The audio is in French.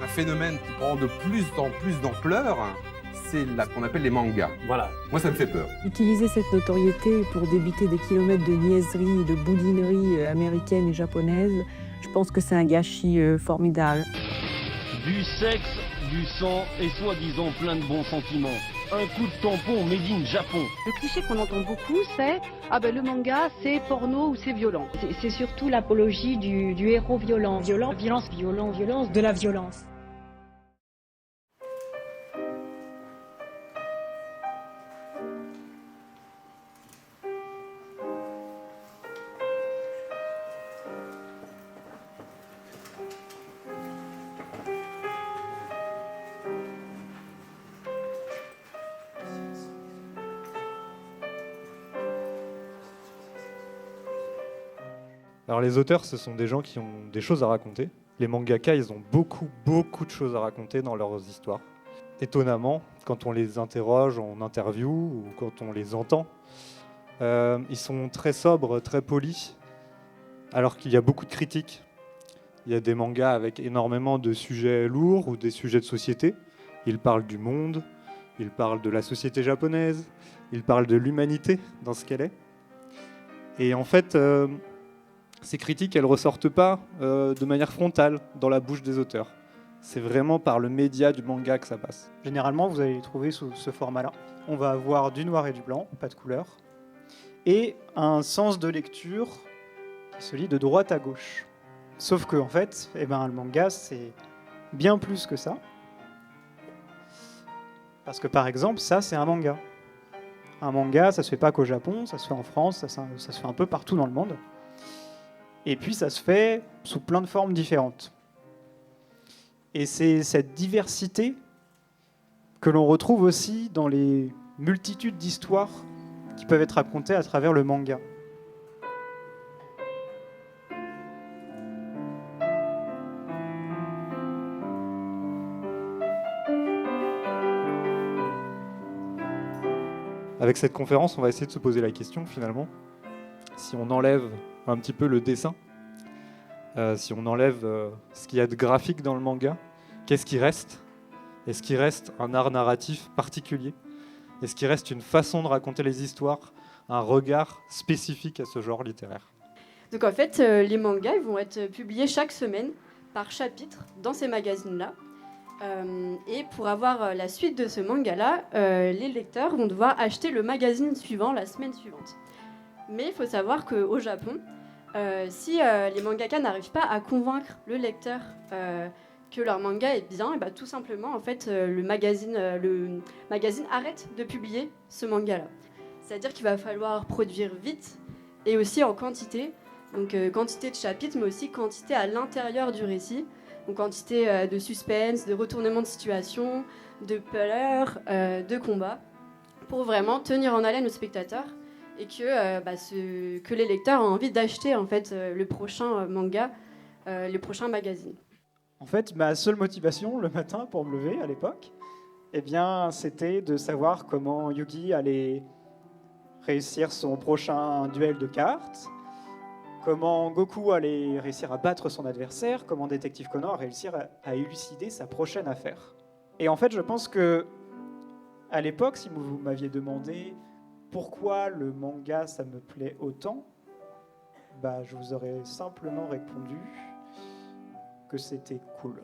un phénomène qui prend de plus en plus d'ampleur, c'est là qu'on appelle les mangas. Voilà. Moi, ça me fait peur. Utiliser cette notoriété pour débiter des kilomètres de niaiseries et de boudineries américaines et japonaises, je pense que c'est un gâchis formidable. Du sexe, du sang et soi-disant plein de bons sentiments. Un coup de tampon made in Japon. Le cliché qu'on entend beaucoup, c'est « Ah ben le manga, c'est porno ou c'est violent ». C'est surtout l'apologie du héros violent. Violent, violence, violent, violence, de la violence. Alors les auteurs, ce sont des gens qui ont des choses à raconter. Les mangaka, ils ont beaucoup de choses à raconter dans leurs histoires. Étonnamment, quand on les interroge en interview ou quand on les entend, ils sont très sobres, très polis, alors qu'il y a beaucoup de critiques. Il y a des mangas avec énormément de sujets lourds ou des sujets de société. Ils parlent du monde, ils parlent de la société japonaise, ils parlent de l'humanité dans ce qu'elle est. Et en fait, ces critiques, elles ne ressortent pas de manière frontale dans la bouche des auteurs. C'est vraiment par le média du manga que ça passe. Généralement, vous allez les trouver sous ce format-là. On va avoir du noir et du blanc, pas de couleur, et un sens de lecture qui se lit de droite à gauche. Sauf que, en fait, le manga, c'est bien plus que ça. Parce que, par exemple, ça, c'est un manga. Un manga, ça se fait pas qu'au Japon, ça se fait en France, ça se fait un peu partout dans le monde. Et puis ça se fait sous plein de formes différentes. Et c'est cette diversité que l'on retrouve aussi dans les multitudes d'histoires qui peuvent être racontées à travers le manga. Avec cette conférence, on va essayer de se poser la question finalement, si on enlève un petit peu le dessin, si on enlève ce qu'il y a de graphique dans le manga, qu'est-ce qui reste ? Est-ce qu'il reste un art narratif particulier ? Est-ce qu'il reste une façon de raconter les histoires, un regard spécifique à ce genre littéraire ? Donc en fait, les mangas ils vont être publiés chaque semaine par chapitre dans ces magazines-là. Et pour avoir la suite de ce manga-là, les lecteurs vont devoir acheter le magazine suivant la semaine suivante. Mais il faut savoir qu'au Japon, si les mangaka n'arrivent pas à convaincre le lecteur que leur manga est bien, et bah, tout simplement, en fait, le magazine arrête de publier ce manga-là. C'est-à-dire qu'il va falloir produire vite et aussi en quantité. Donc quantité de chapitres, mais aussi quantité à l'intérieur du récit. Donc quantité de suspense, de retournement de situation, de peur, de combat, pour vraiment tenir en haleine le spectateur et que les lecteurs ont envie d'acheter en fait, le prochain manga, le prochain magazine. En fait, ma seule motivation le matin pour me lever à l'époque, c'était de savoir comment Yugi allait réussir son prochain duel de cartes, comment Goku allait réussir à battre son adversaire, comment Détective Conan a réussi à élucider sa prochaine affaire. Et en fait, je pense que à l'époque, si vous m'aviez demandé pourquoi le manga ça me plaît autant, je vous aurais simplement répondu que c'était cool.